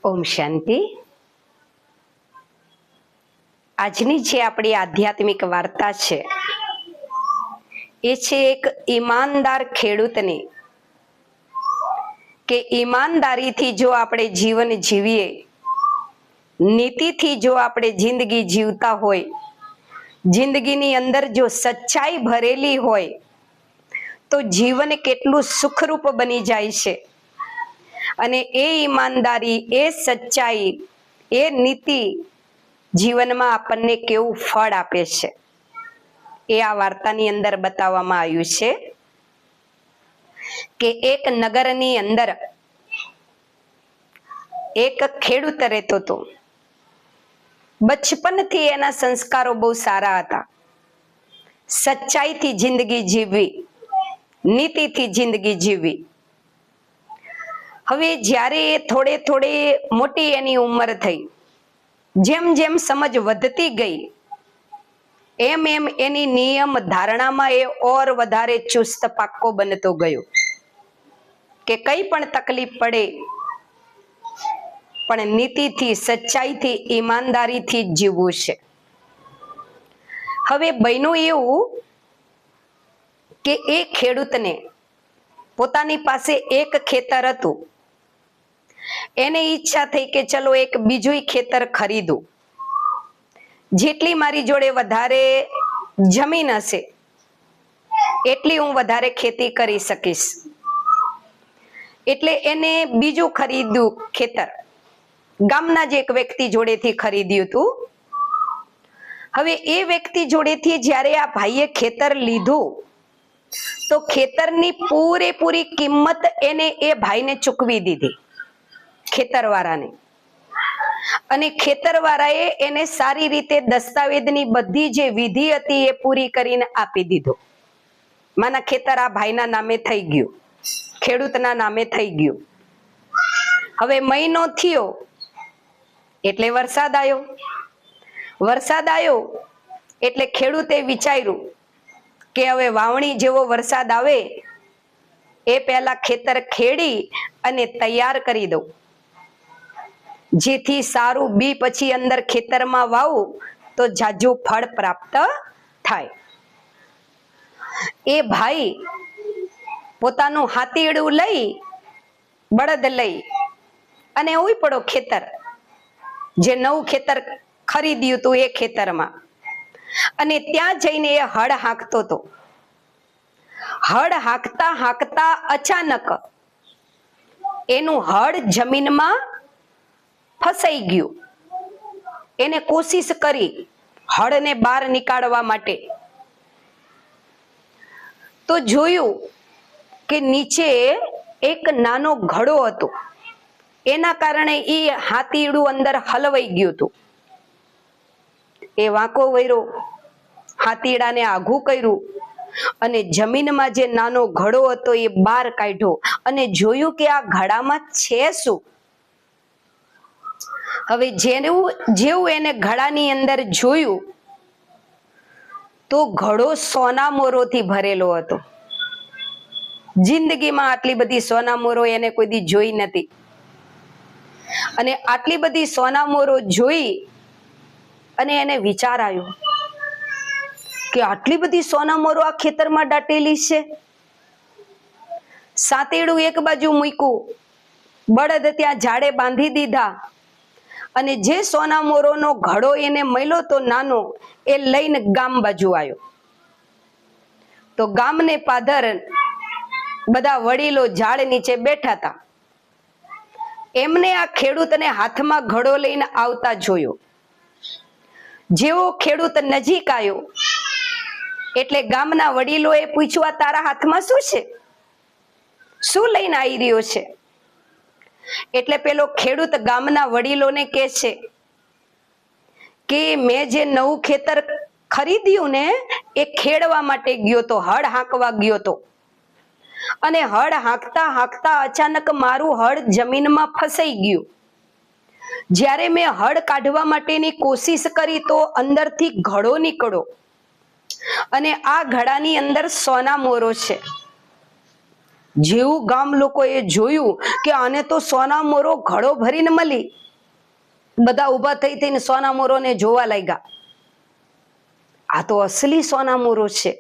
ઓમ શાંતિ। આજની જે આપણી આધ્યાત્મિક વાર્તા છે એ છે એક ઈમાનદાર ખેડૂતની, કે ઈમાનદારીથી જો આપણે જીવન જીવીએ, નીતિથી જો આપણે જિંદગી જીવતા હોય, જિંદગીની અંદર જો સચ્ચાઈ ભરેલી હોય તો જીવન કેટલું સુખરૂપ બની જાય છે। અને એ ઈમાનદારી, એ સચ્ચાઈ, એ નીતિ જીવનમાં આપણને કેવું ફળ આપે છે એ આ વાર્તાની અંદર બતાવવામાં આવ્યું છે। કે એક નગરની અંદર એક ખેડૂત રહેતો હતો। બચપનથી એના સંસ્કારો બહુ સારા હતા। સચ્ચાઈથી જિંદગી જીવવી, નીતિથી જિંદગી જીવવી। હવે જ્યારે થોડે થોડે મોટી એની ઉંમર થઈ, જેમ જેમ સમજ વધતી ગઈ એમ એમ એની નિયમ ધારણામાં એ ઓર વધારે ચુસ્ત પાક્કો બનતો ગયો, કે કઈ પણ તકલીફ પડે પણ નીતિથી, સચ્ચાઈથી, ઈમાનદારીથી જ જીવવું છે। હવે બન્યું એવું કે એ ખેડૂતને પોતાની પાસે એક ખેતર હતું, એને ઈચ્છા થઈ કે ચલો એક બીજું ખેતર ખરીદું, જેટલી મારી જોડે વધારે જમીન હશે એટલી હું વધારે ખેતી કરી શકીશ। એટલે એને બીજું ખરીદ્યું ખેતર, ગામના જ એક વ્યક્તિ જોડેથી ખરીદ્યું હતું। હવે એ વ્યક્તિ જોડેથી જ્યારે આ ભાઈએ ખેતર લીધું તો ખેતરની પૂરેપૂરી કિંમત એને એ ભાઈને ચૂકવી દીધી, ખેતરવાળાને। અને ખેતરવાળાએ એને સારી રીતે દસ્તાવેજની બધી જે વિધિ હતી એ પૂરી કરીને આપી દીધો। માના ખેતર આ ભાઈના નામે થઈ ગયું, ખેડૂતના નામે થઈ ગયું। હવે મહિનો થયો એટલે વરસાદ આવ્યો। વરસાદ આવ્યો એટલે ખેડૂતે વિચાર્યું કે હવે વાવણી જેવો વરસાદ આવે એ પહેલા ખેતર ખેડી અને તૈયાર કરી દઉં, જેથી સારું બી પછી અંદર ખેતરમાં વાવું તો જાજુ ફળ પ્રાપ્ત થાય। એ ભાઈ પોતાનું હાથીડું લઈ, બળદ લઈ અને ઉપડ્યો ખેતર, જે નવું ખેતર ખરીદ્યું હતું એ ખેતરમાં। અને ત્યાં જઈને એ હળ હાંકતો હતો। હળ હાંકતા હાંકતા અચાનક એનું હળ જમીનમાં ફસાઈ ગયું। એને કોશિશ કરી હળને બહાર નીકાળવા માટે, તો જોયું કે નીચે એક નાનો ઘડો હતો, એના કારણે એ હાથીડું અંદર હલવાઈ ગયું હતું। એ વાંકો વળ્યો, હાથીડાને આઘું કર્યું અને જમીનમાં જે નાનો ઘડો હતો એ બહાર કાઢ્યો અને જોયું કે આ ઘડામાં છે શું। હવે જેવું એને ઘડાની અંદર જોયું તો ઘડો સોના મોરોથી ભરેલો હતો। જિંદગીમાં આટલી બધી સોના મોરો એને કોઈ દી જોઈ નથી। અને આટલી બધી સોના મોરો જોઈ અને એને વિચાર આવ્યો કે આટલી બધી સોના મોરો આ ખેતરમાં દાટેલી છે। સાતેડું એક બાજુ મૂક્યું, બળદ ત્યાં ઝાડે બાંધી દીધા અને જે સોના મોરોનો ઘડો એને મળ્યો તો નાનો, એ લઈને ગામ બાજુ આવ્યો। તો ગામને પાદર બધા વડીલો ઝાડ નીચે બેઠા હતા। એમને આ ખેડૂતને હાથમાં ઘડો લઈને આવતા જોયો। જેવો ખેડૂત નજીક આવ્યો એટલે ગામના વડીલોએ પૂછ્યું, આ તારા હાથમાં શું છે, શું લઈને આવી રહ્યો છે? એટલે પેલો ખેડૂત ગામના વડીલોને કહે છે કે મેં જે નવું ખેતર ખરીદ્યું ને એ ખેડવા માટે ગયો તો, હળ હાંકવા ગયો તો, અને હળ હાંકતા હાંકતા અચાનક મારું હળ જમીનમાં ફસાઈ ગયું। જ્યારે મેં હળ કાઢવા માટેની કોશિશ કરી તો અંદરથી ઘડો નીકળ્યો અને આ ઘડાની અંદર સોના મોરો છે। જેવું ગામ લોકોએ જોયું કે આને તો સોના મોરો ઘડો ભરીને મળી, બધા ઊભા થઈ થઈને સોના મોરોને જોવા લાગ્યા. આ તો અસલી સોના મોરો છે.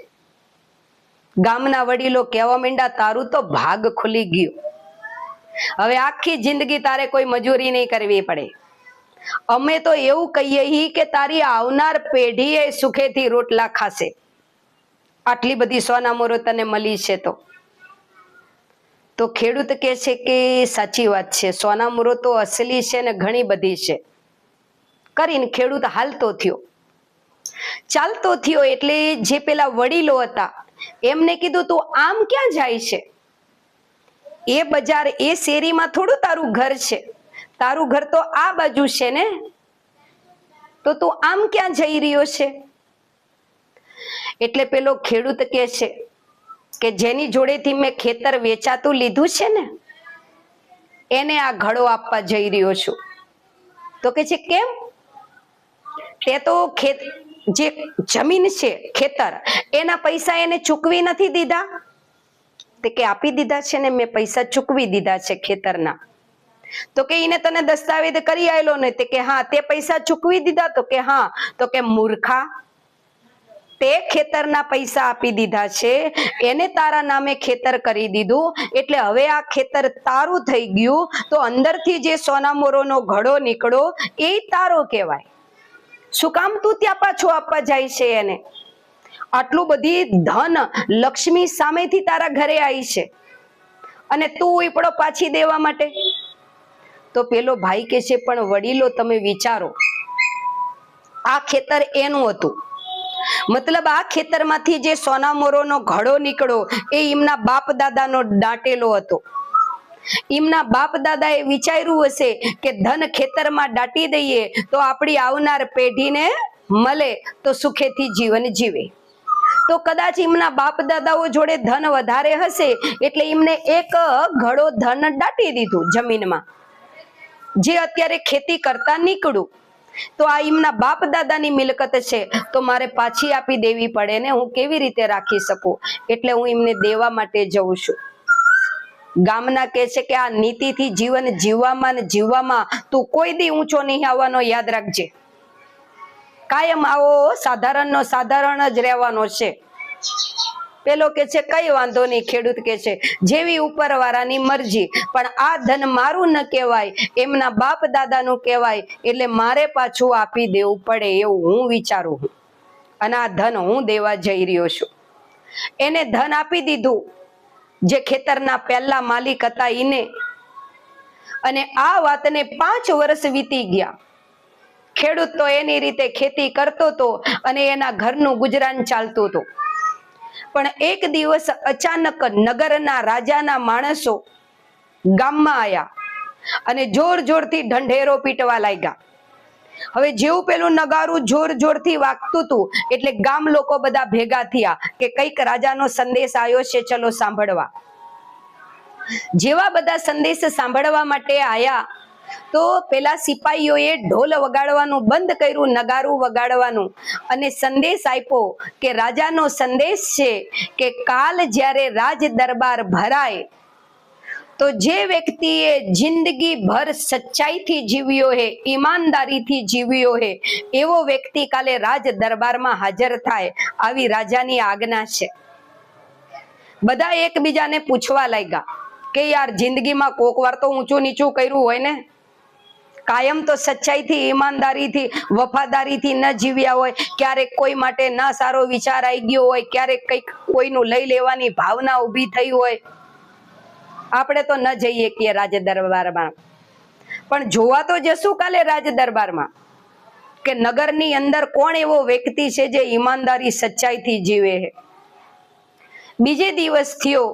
ગામના વડીલો કહેવા માંડ્યા, તારું તો ભાગ ખુલી ગયું. હવે આખી જિંદગી તારે કોઈ મજૂરી નહીં કરવી પડે. અમે તો એવું કહીએ કે તારી આવનાર પેઢી એ સુખેથી રોટલા ખાશે. આટલી બધી સોના મોરો તને મળી છે. તો ખેડૂત કહે છે કે સાચી વાત છે, સોના મોરો તો અસલી છે ને ઘણી બધી છે. કરીને ખેડૂત હાલતો થયો, ચાલતો થયો. એટલે જે પેલા વડીલો હતા એમને કીધું, તું આમ ક્યાં જાય છે? એ બજાર એ શેરીમાં થોડું તારું ઘર છે, તારું ઘર તો આ બાજુ છે ને, તો તું આમ ક્યાં જઈ રહ્યો છે? એટલે પેલો ખેડૂત કહે છે કે જેની જોડેથી મેં ખેતર વેચાતું લીધું છે ને, એને આ ઘડો આપવા જઈ રહ્યો છું. તો કે છે કેમ? તે તો જે જમીન છે ખેતર, એના પૈસા એને ચૂકવી નથી દીધા? તે કે આપી દીધા છે ને, મેં પૈસા ચૂકવી દીધા છે ખેતરના. તો કે એને તને દસ્તાવેજ કરી આવેલો ને? તે કે હા. તે પૈસા ચૂકવી દીધા? તો કે હા. તો કે મૂર્ખા, તે ખેતરના પૈસા આપી દીધા છે, એને તારા નામે ખેતર કરી દીધું, એટલે હવે આ ખેતર તારું થઈ ગયું. તો અંદરથી જે સોના મોરોનો ઘડો નીકળો એ તારો કહેવાય. શું કામ તું ત્યાં પાછો આપવા જાય છે એને? આટલું બધી ધન લક્ષ્મી સામેથી તારા ઘરે આવી છે અને તું ઉપડો પાછી દેવા માટે? તો પેલો ભાઈ કે છે, પણ વડીલો તમે વિચારો, આ ખેતર એનું હતું, મતલબ આ ખેતરમાંથી જે સોના મોરોનો ઘડો નીકળ્યો એ એમના બાપ દાદાનો દાટેલો હતો. એમના બાપ દાદાએ વિચાર્યું હશે કે ધન ખેતરમાં દાટી દઈએ તો આપણી આવનાર પેઢીને મળે તો સુખેથી જીવન જીવે. તો કદાચ એમના બાપ દાદાઓ જોડે ધન વધારે હશે એટલે એમને એક ઘડો ધન દાટી દીધું જમીનમાં, જે અત્યારે ખેતી કરતા નીકળ્યું. તો આ એમના બાપ દાદાની મિલકત છે, તો મારે પાછી આપી દેવી પડે ને, હું કેવી રીતે રાખી શકું? એટલે હું એમને દેવા માટે જઉં છું. ગામના કહે છે કે આ નીતિથી જીવન જીવવામાં તું કોઈ દી ઊંચો નહીં આવવાનો, યાદ રાખજે. કાયમ આવો સાધારણનો સાધારણ જ રહેવાનો છે. પેલો કે છે કઈ વાંધો નહીં. ખેડૂત કે છે જેવી ઉપરવાળાની મરજી, પણ આ ધન મારું ન કહેવાય, એમના બાપ દાદાનું કહેવાય, એટલે મારે પાછું આપી દેવું પડે એવું હું વિચારું છું. અને આ ધન હું દેવા જઈ રહ્યો છું. એને ધન આપી દીધું જે ખેતરના પહેલા માલિક હતા એને. અને આ વાતને 5 વર્ષ વીતી ગયા. ખેડૂત તો એની રીતે ખેતી કરતો હતો અને એના ઘરનું ગુજરાન ચાલતું હતું. પણ એક દિવસ અચાનક નગરના રાજાના માણસો ગામમાં આવ્યા અને જોર જોરથી ઢંઢેરો પીટવા લાગ્યા. હવે જેવું પેલું નગારું જોર જોરથી વાગતું હતું એટલે ગામ લોકો બધા ભેગા થયા કે કઈક રાજાનો સંદેશ આવ્યો છે, ચલો સાંભળવા. જેવા બધા સંદેશ સાંભળવા માટે આયા તો પેલા સિપાહીઓએ ઢોલ વગાડવાનું બંધ કર્યું, નગારું વગાડવાનું, અને સંદેશ આપ્યો કે રાજાનો સંદેશ છે કે કાલ જ્યારે રાજ દરબાર ભરાય તો જે વ્યક્તિએ જિંદગી ભર સચ્ચાઈથી જીવ્યો હે, ઈમાનદારીથી જીવ્યો હે, એવો વ્યક્તિ કાલે રાજ દરબારમાં હાજર થાય, આવી રાજાની આજ્ઞા છે. બધા એકબીજાને પૂછવા લાગ્યા કે યાર જિંદગીમાં કોક વાર તો ઊંચું નીચું કર્યું હોય ને, કાયમ તો સચ્ચાઈથી ઈમાનદારીથી વફાદારીથી ન જીવ્યા હોય, ક્યારેક કોઈ માટે ના સારો વિચાર આવી ગયો હોય, ક્યારેક કઈક કોઈનું લઈ લેવાની ભાવના ઊભી થઈ હોય. આપણે તો ન જઈએ કે રાજ દરબારમાં, પણ જોવા તો જશું કાલે રાજ દરબારમાં કે નગરની અંદર કોણ એવો વ્યક્તિ છે જે ઈમાનદારી સચ્ચાઈથી જીવે છે. બીજે દિવસ થયો,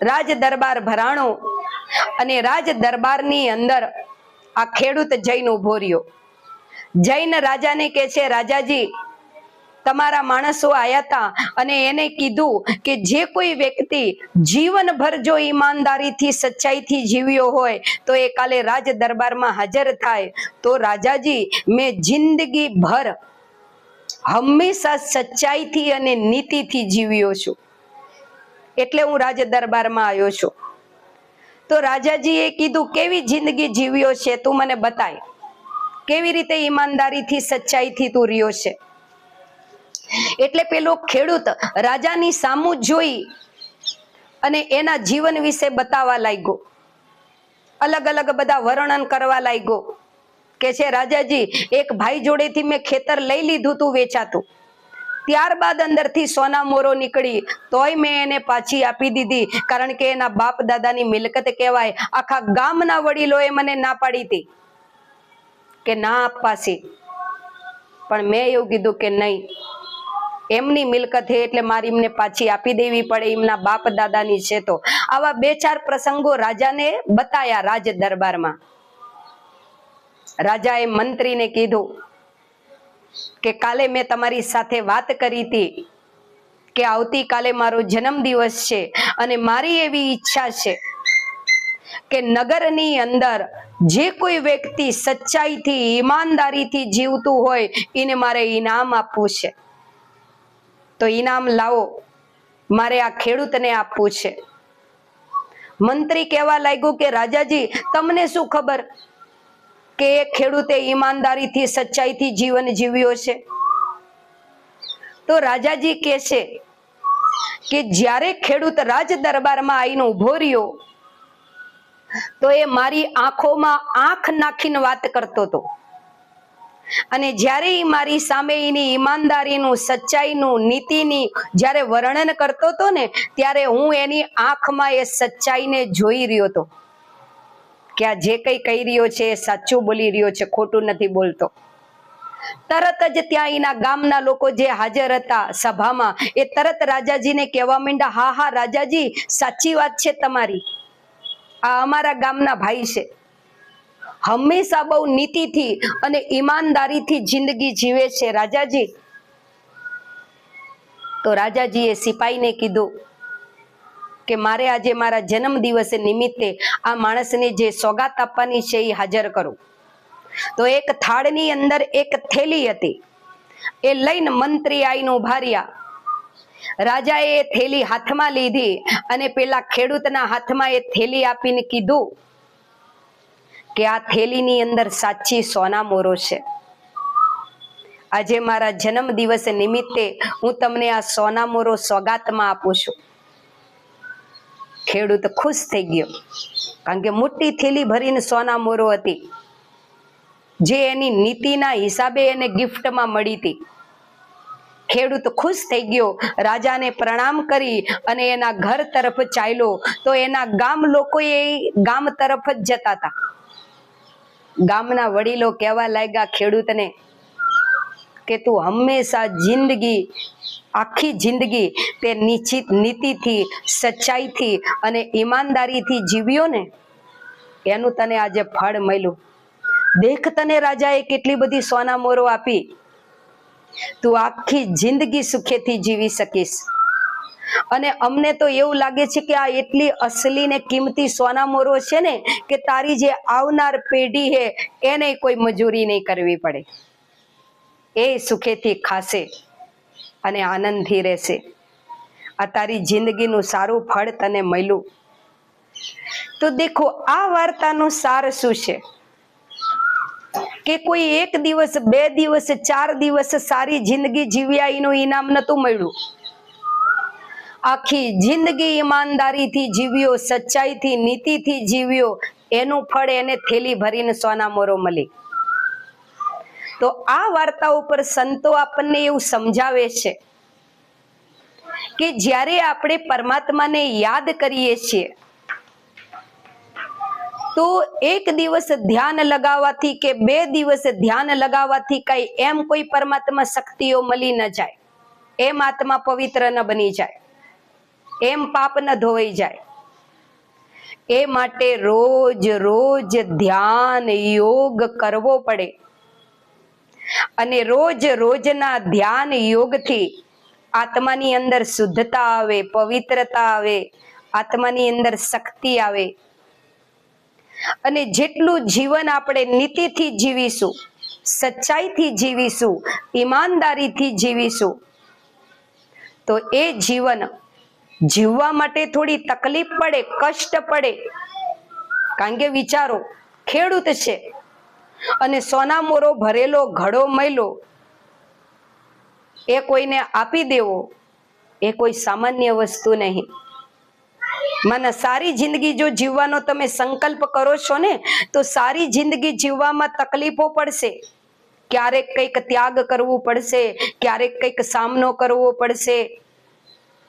રાજ દરબાર ભરાણો અને રાજ દરબારની અંદર આ ખેડૂત જૈન ઉભો રહ્યો. જૈન રાજાને કહે છે, રાજાજી તમારા માણસો આયા હતા અને એને કીધું કે જે કોઈ વ્યક્તિ જીવનભર જો ઈમાનદારીથી સચ્ચાઈથી જીવ્યો હોય તો એ કાલે રાજ દરબારમાં હાજર થાય. તો રાજાજી મેં જિંદગી ભર હંમેશા સચ્ચાઈથી અને નીતિથી જીવ્યો છું, એટલે હું રાજ દરબારમાં આવ્યો છું. તો રાજાજીએ કીધું, કેવી જિંદગી જીવ્યો છે તું મને બતાય, કેવી રીતે ઈમાનદારીથી સચ્ચાઈથી તું રહ્યો છે. એટલે પેલો ખેડૂત રાજાની સામું જોઈ અને એના જીવન વિશે બતાવવા લાગ્યો, અલગ અલગ બધા વર્ણન કરવા લાગ્યો કે છે રાજાજી, એક ભાઈ જોડેથી મેં ખેતર લઈ લીધું તું વેચાતું, ત્યારબાદ અંદરથી સોના મોરો નીકળી, તોય મેં એને પાછી આપી દીધી, કારણ કે એના બાપ દાદાની મિલકત કહેવાય. આખા ગામના વડીલોએ મને ના પાડી હતી કે ના આપવાસી, પણ મેં એવું કીધું કે નહીં, એમની મિલકત છે એટલે મારી એમને પાછી આપી દેવી પડે, એમના બાપ દાદાની છે. તો આવા 2-4 પ્રસંગો રાજાને બતાયા રાજ દરબારમાં. રાજાએ મંત્રીને કીધું કે કાલે મેં તમારી સાથે વાત કરી હતી કે આવતીકાલે મારો જન્મદિવસ છે અને મારી એવી ઈચ્છા છે કે નગરની અંદર જે કોઈ વ્યક્તિ સચ્ચાઈથી ઈમાનદારીથી જીવતું હોય એને મારે ઇનામ આપવું છે. તો ઇનામ લાવો, મારે આ ખેડૂતને આપવું છે. મંત્રી કહેવા લાગ્યો કે રાજાજી, તમને શું ખબર કે એ ખેડૂતે ઈમાનદારીથી સચ્ચાઈથી જીવન જીવ્યો છે? તો રાજાજી કહે છે કે જ્યારે ખેડૂત રાજ દરબારમાં આવીને ઉભો રહ્યો તો એ મારી આંખોમાં આંખ નાખીને વાત કરતો હતો, અને જ્યારે એ મારી સામે એની ઈમાનદારીનું, સચ્ચાઈનું, નીતિની જ્યારે વર્ણન કરતો હતો ને, ત્યારે હું એની આંખમાં એ સચ્ચાઈને જોઈ રહ્યો હતો કે આ જે કઈ કહી રહ્યો છે એ સાચું બોલી રહ્યો છે, ખોટું નથી બોલતો. તરત જ ત્યાં એના ગામના લોકો જે હાજર હતા સભામાં, એ તરત રાજાજીને કહેવા માંડ્યા, હા હા રાજાજી, સાચી વાત છે તમારી, આ અમારા ગામના ભાઈ છે, હંમેશા બહુ નીતિથી અને ઈમાનદારીથી જિંદગી જીવે છે રાજાજી. તો રાજાજીએ સિપાહીને કીધું કે મારે આજે મારા જન્મ દિવસ નિમિત્તે આ માણસને જે સોગાત આપવાની છે એ હાજર કરું. તો એક થાળની અંદર એક થેલી હતી, એ લઈને મંત્રી આવીને ઉભા રહ્યા. રાજાએ એ થેલી હાથમાં લીધી અને પેલા ખેડૂતના હાથમાં એ થેલી આપીને કીધું કે આ થેલીની અંદર સાચી સોના મોરો છે, આજે મારા જન્મ દિવસ નિમિત્તે હું તમને આ સોના મોરો સોગાતમાં આપું છું. ખેડૂત ખુશ થઈ ગયો, કારણ કે મોટી થેલી ભરીને સોના મોરો હતી, જે એની નીતિના હિસાબે એને ગિફ્ટમાં મળી હતી. ખેડૂત ખુશ થઈ ગયો, રાજાને પ્રણામ કરી અને એના ઘર તરફ ચાલ્યો. તો એના ગામ લોકો એ ગામ તરફ જ જતા હતા. ગામના વડીલો કહેવા લાગ્યા ખેડૂતને કે તું હંમેશા જિંદગી, આખી જિંદગી તે નિશ્ચિત નીતિથી, સચ્ચાઈથી અને ઈમાનદારીથી જીવ્યો ને, એનું તને આજે ફળ મળ્યું. દેખ, તને રાજાએ કેટલી બધી સોના મોરો આપી, તું આખી જિંદગી સુખેથી જીવી શકીશ. અને અમને તો એવું લાગે છે કે આ એટલી અસલી ને કિંમતી સોના મોરો છે ને કે તારી જે આવનાર પેઢી છે એને કોઈ મજૂરી નહીં કરવી પડે, એ સુખેથી ખાશે અને આનંદથી રહેશે. આ તારી જિંદગીનું સારું ફળ તને મળ્યું. તો દેખો, આ વાર્તાનો સાર શું છે કે કોઈ 1 દિવસ, 2 દિવસ, 4 દિવસ સારી જિંદગી જીવ્યા એનું ઇનામ નતું મળ્યું. આખી જિંદગી ઈમાનદારીથી જીવ્યો, સચ્ચાઈથી, નીતિથી જીવ્યો, એનું ફળ એને થેલી ભરીને સોના મોરો મળી. તો આ વાર્તા ઉપર સંતો આપણને એવું સમજાવે છે કે જ્યારે આપણે પરમાત્માને યાદ કરીએ છીએ તો 1 દિવસ ધ્યાન લગાવવાથી કે 2 દિવસ ધ્યાન લગાવવાથી કઈ એમ કોઈ પરમાત્મા શક્તિઓ મળી ન જાય, એમ આત્મા પવિત્ર ન બની જાય, એમ પાપ ન ધોવાઈ જાય. એ માટે રોજ રોજ ધ્યાન યોગ કરવો પડે, અને રોજ રોજના ધ્યાન યોગથી આત્માની અંદર શુદ્ધતા આવે, પવિત્રતા આવે, આત્માની અંદર શક્તિ આવે. અને જેટલું જીવન આપણે નીતિથી જીવીશું, સચ્ચાઈથી જીવીશું, ઈમાનદારીથી જીવીશું, તો એ જીવન જીવવા માટે થોડી તકલીફ પડે, કષ્ટ પડે, કારણ કે વિચારો, ખેડૂત છે અને સોના મોરો ભરેલો ઘડો મયલો એ કોઈને આપી દેવો એ કોઈ સામાન્ય વસ્તુ નહીં. મને સારી જિંદગી જો જીવવાનો તમે સંકલ્પ કરો છો ને, તો સારી જિંદગી જીવવામાં તકલીફો પડશે, ક્યારેક કંઈક ત્યાગ કરવું પડશે, ક્યારેક કંઈક સામનો કરવો પડશે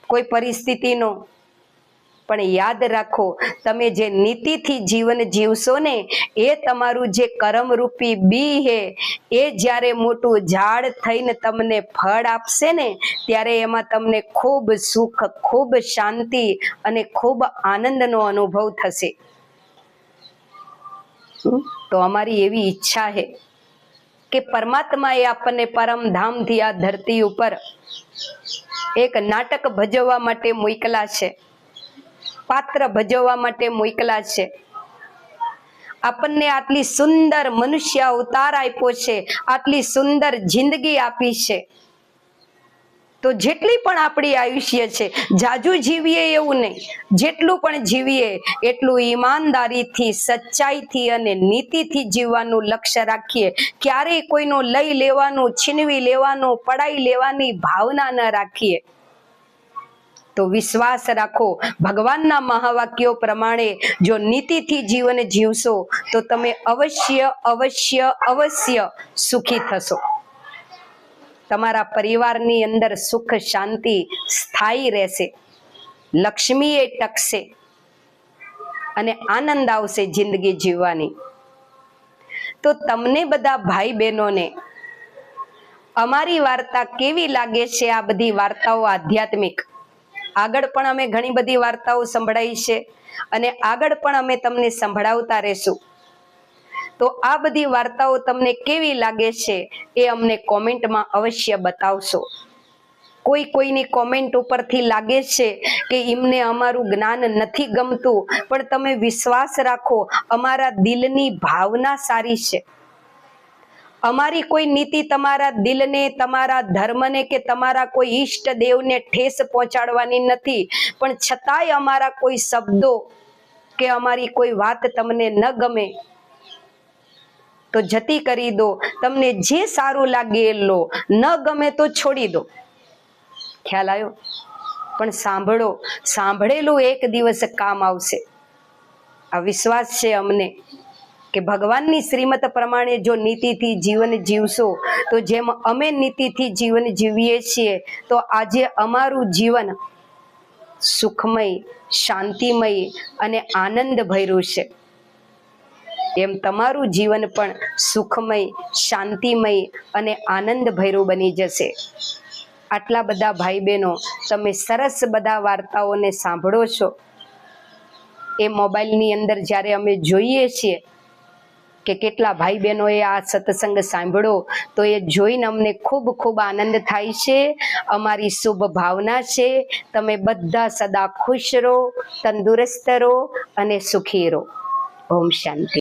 કોઈ પરિસ્થિતિનો. પણ યાદ રાખો, તમે જે નીતિથી જીવન જીવશો ને, એ તમારું જે કર્મરૂપી બી હે એ જ્યારે મોટું ઝાડ થઈને તમને ફળ આપશે ને, ત્યારે એમાં તમને ખૂબ સુખ, ખૂબ શાંતિ અને ખૂબ આનંદનો અનુભવ થશે. તો અમારી એવી ઈચ્છા છે કે પરમાત્માએ આપણને પરમધામથી આ ધરતી ઉપર એક નાટક ભજવવા માટે મોકલા છે, પાત્ર ભજવવા માટે મોકલા છે. આપણને આટલી સુંદર મનુષ્ય અવતાર આપ્યો છે, આટલી સુંદર જિંદગી આપી છે. તો જેટલી પણ આપણી આયુષ્ય છે, જાજુ જીવીએ એવું નહીં, જેટલું પણ જીવીએ એટલું ઈમાનદારીથી, સચ્ચાઈથી અને નીતિથી જીવવાનું લક્ષ્ય રાખીએ. ક્યારેય કોઈનો લઈ લેવાનું, છીનવી લેવાનું, પડાઈ લેવાની ભાવના ન રાખીએ. તો વિશ્વાસ રાખો, ભગવાનના મહાવાક્યો પ્રમાણે જો નીતિથી જીવન જીવશો તો તમે અવશ્ય અવશ્ય અવશ્ય સુખી થશો. તમારા પરિવારની અંદર સુખ શાંતિ સ્થાયી રહેશે, લક્ષ્મી એ ટકશે અને આનંદ આવશે જિંદગી જીવવાની. તો તમને બધા ભાઈ બહેનોને અમારી વાર્તા કેવી લાગે છે? આ બધી વાર્તાઓ આધ્યાત્મિક, આગળ પણ અમે ઘણી બધી વાર્તાઓ સંભળાવી છે અને આગળ પણ અમે તમને સંભળાવતા રહેશું. તો આ બધી વાર્તાઓ તમને કેવી લાગે છે એ અમને કોમેન્ટમાં અવશ્ય બતાવશો. કોઈની કોમેન્ટ ઉપરથી લાગે છે કે એમને અમારું જ્ઞાન નથી ગમતું, પણ તમે વિશ્વાસ રાખો, અમારા દિલની ભાવના સારી છે. અમારી કોઈ નીતિ તમારા દિલને, તમારા ધર્મને કે તમારા કોઈ ઈષ્ટ દેવને ઠેસ પહોંચાડવાની નથી, પણ છતાંય અમારા કોઈ શબ્દો કે અમારી કોઈ વાત તમને ન ગમે તો જતી કરી દો. તમને જે સારું લાગે એ લો, ન ગમે તો છોડી દો. ખ્યાલ આવ્યો? પણ સાંભળો, સાંભળેલું એક દિવસ કામ આવશે. આ વિશ્વાસ છે અમને કે ભગવાનની શ્રીમત પ્રમાણે જો નીતિથી જીવન જીવશો, તો જેમ અમે નીતિથી જીવન જીવીએ છીએ, તો આજે અમારું જીવન સુખમય, શાંતિમય અને આનંદ ભર્યું છે. એમ તમારું જીવન પણ સુખમય, શાંતિમય અને આનંદ ભર્યું બની જશે. આટલા બધા ભાઈ બહેનો તમે સરસ બધા વાર્તાઓને સાંભળો છો. એ મોબાઈલની અંદર જ્યારે અમે જોઈએ છીએ કે કેટલા ભાઈ બહેનોએ આ સત્સંગ સાંભળ્યો, તો એ જોઈને અમને ખૂબ ખૂબ આનંદ થાય છે. અમારી શુભ ભાવના છે તમે બધા સદા ખુશ રહો, તંદુરસ્ત રહો અને સુખી રહો. ઓમ શાંતિ.